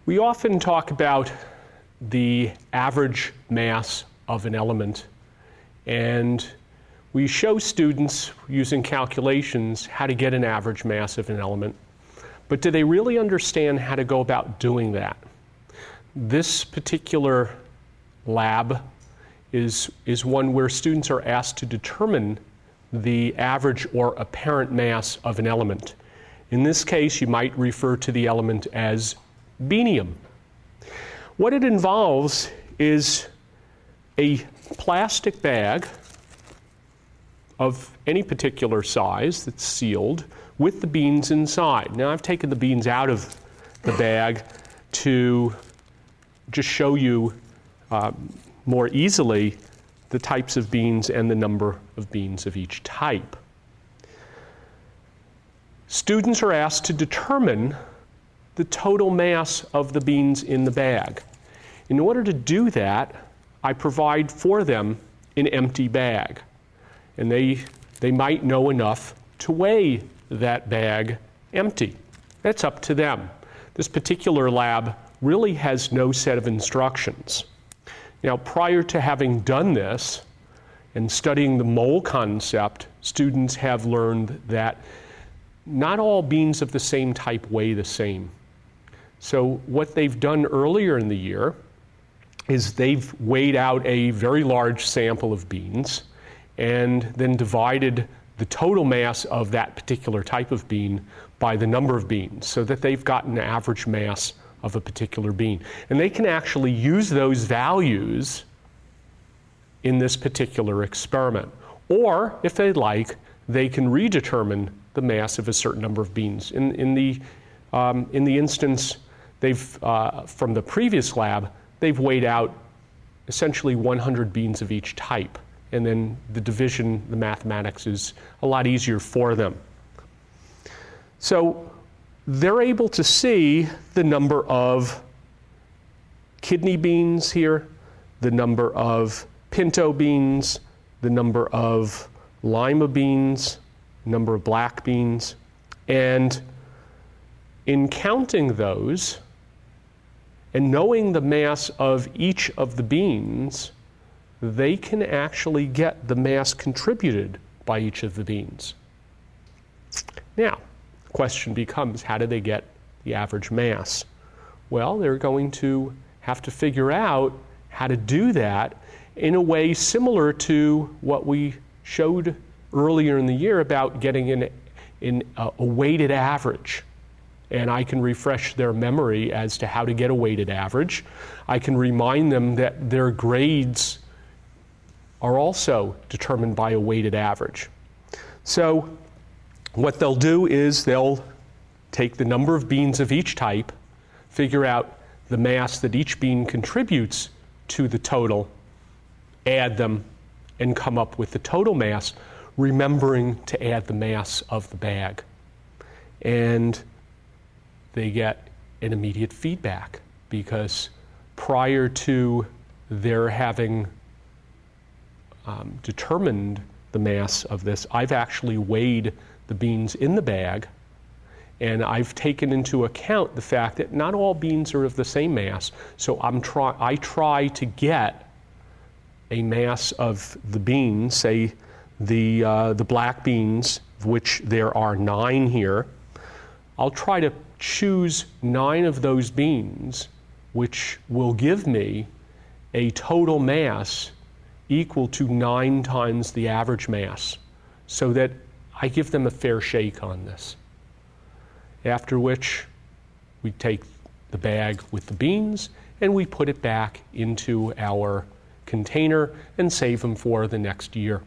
We often talk about the average mass of an element, and we show students using calculations how to get an average mass of an element. But do they really understand how to go about doing that? This particular lab is one where students are asked to determine the average or apparent mass of an element. In this case, you might refer to the element as benium. What it involves is a plastic bag of any particular size that's sealed with the beans inside. Now, I've taken the beans out of the bag to just show you more easily the types of beans and the number of beans of each type. Students are asked to determine the total mass of the beans in the bag. In order to do that, I provide for them an empty bag. And they might know enough to weigh that bag empty. That's up to them. This particular lab really has no set of instructions. Now, prior to having done this and studying the mole concept, students have learned that not all beans of the same type weigh the same. So what they've done earlier in the year is they've weighed out a very large sample of beans and then divided the total mass of that particular type of bean by the number of beans so that they've got an average mass of a particular bean. And they can actually use those values in this particular experiment. Or, if they'd like, they can redetermine the mass of a certain number of beans. In the instance from the previous lab, they've weighed out essentially 100 beans of each type. And then the division, the mathematics, is a lot easier for them. So they're able to see the number of kidney beans here, the number of pinto beans, the number of lima beans, number of black beans. And in counting those and knowing the mass of each of the beans, they can actually get the mass contributed by each of the beans. Now, the question becomes, how do they get the average mass? Well, they're going to have to figure out how to do that in a way similar to what we showed earlier in the year about getting a weighted average. And I can refresh their memory as to how to get a weighted average. I can remind them that their grades are also determined by a weighted average. So what they'll do is they'll take the number of beans of each type, figure out the mass that each bean contributes to the total, add them, and come up with the total mass, remembering to add the mass of the bag. And they get an immediate feedback because prior to their having determined the mass of this, I've actually weighed the beans in the bag, and I've taken into account the fact that not all beans are of the same mass, so I try to get a mass of the beans, say the black beans, of which there are 9 here. I'll try to choose 9 of those beans, which will give me a total mass equal to 9 times the average mass, so that I give them a fair shake on this. After which, we take the bag with the beans and we put it back into our container and save them for the next year.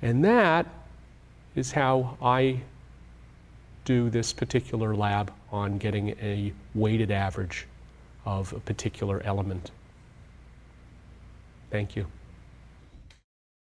And that is how I do this particular lab on getting a weighted average of a particular element. Thank you.